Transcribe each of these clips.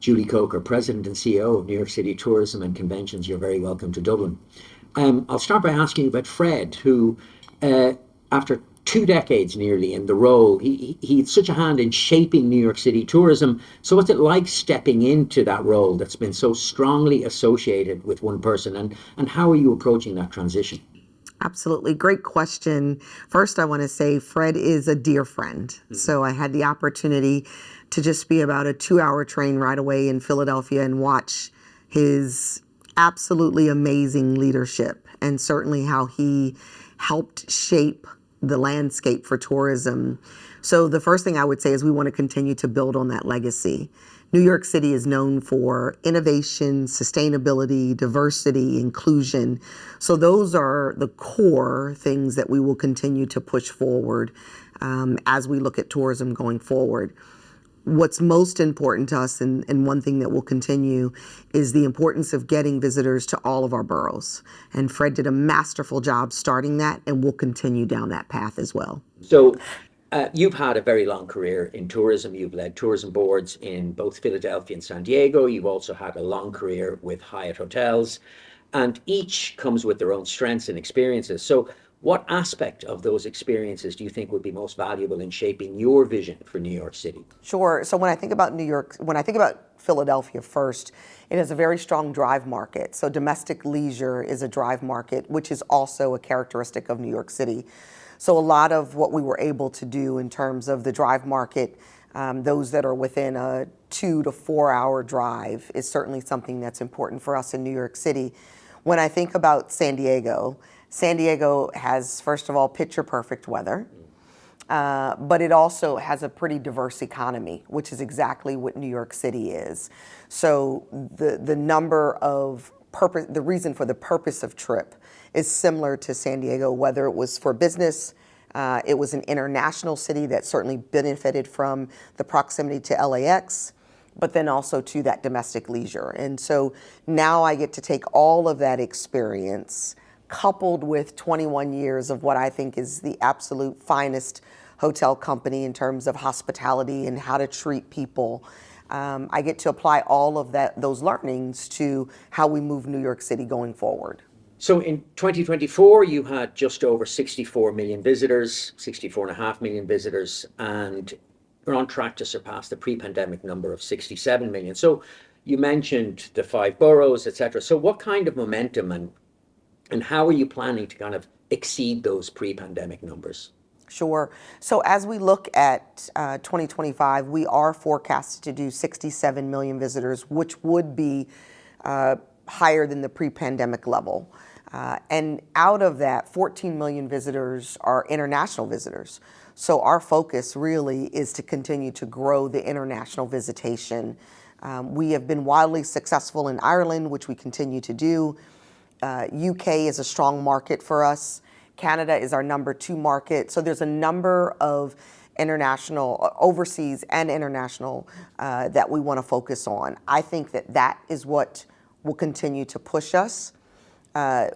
Julie Coker, President and CEO of New York City Tourism and Conventions. You're very welcome to Dublin. I'll start by asking you about Fred, who, after 2 decades nearly in the role, he had such a hand in shaping New York City tourism. So what's it like stepping into that role that's been so strongly associated with one person, and how are you approaching that transition? Absolutely. Great question. First, I want to say Fred is a dear friend. So I had the opportunity to just be about a 2-hour train ride away in Philadelphia and watch his absolutely amazing leadership, and certainly how he helped shape the landscape for tourism. So the first thing I would say is we want to continue to build on that legacy. New York City is known for innovation, sustainability, diversity, inclusion. So those are the core things that we will continue to push forward as we look at tourism going forward. What's most important to us, and one thing that will continue, is the importance of getting visitors to all of our boroughs. And Fred did a masterful job starting that, and we'll continue down that path as well. So you've had a very long career in tourism. You've led tourism boards in both Philadelphia and San Diego. You've also had a long career with Hyatt Hotels, and each comes with their own strengths and experiences. So what aspect of those experiences do you think would be most valuable in shaping your vision for New York City? Sure. So when I think about New York, when I think about Philadelphia first, it has a very strong drive market. So domestic leisure is a drive market, which is also a characteristic of New York City. So a lot of what we were able to do in terms of the drive market, those that are within a 2 to 4 hour drive, is certainly something that's important for us in New York City. When I think about San Diego has, first of all, picture perfect weather, but it also has a pretty diverse economy, which is exactly what New York City is. So the number of purpose, the reason for the purpose of trip is similar to San Diego, whether it was for business, it was an international city that certainly benefited from the proximity to LAX, but then also to that domestic leisure. And so now I get to take all of that experience, coupled with 21 years of what I think is the absolute finest hotel company in terms of hospitality and how to treat people. I get to apply all of those learnings to how we move New York City going forward. So in 2024, you had just over 64 million visitors, 64.5 million visitors, and we're on track to surpass the pre-pandemic number of 67 million. So you mentioned the 5 boroughs, et cetera. So what kind of momentum and how are you planning to kind of exceed those pre-pandemic numbers? Sure. So as we look at 2025, we are forecasted to do 67 million visitors, which would be higher than the pre-pandemic level. And out of that, 14 million visitors are international visitors. So our focus really is to continue to grow the international visitation. We have been wildly successful in Ireland, which we continue to do. UK is a strong market for us. Canada is our number 2 market. So there's a number of international, overseas and international, that we want to focus on. I think that is what will continue to push us.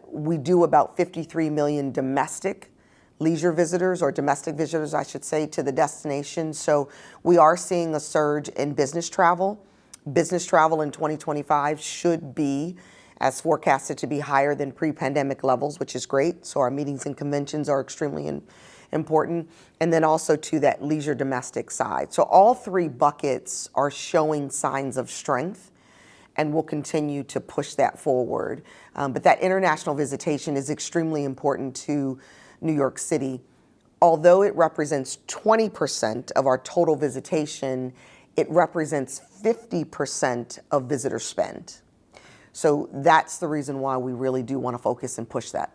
We do about 53 million domestic leisure visitors, or domestic visitors, I should say, to the destination. So we are seeing a surge in business travel. Business travel in 2025 should be, as forecasted, to be higher than pre-pandemic levels, which is great. So our meetings and conventions are extremely important. And then also to that leisure domestic side. So all 3 buckets are showing signs of strength, and we'll continue to push that forward. But that international visitation is extremely important to New York City. Although it represents 20% of our total visitation, it represents 50% of visitor spend. So that's the reason why we really do want to focus and push that.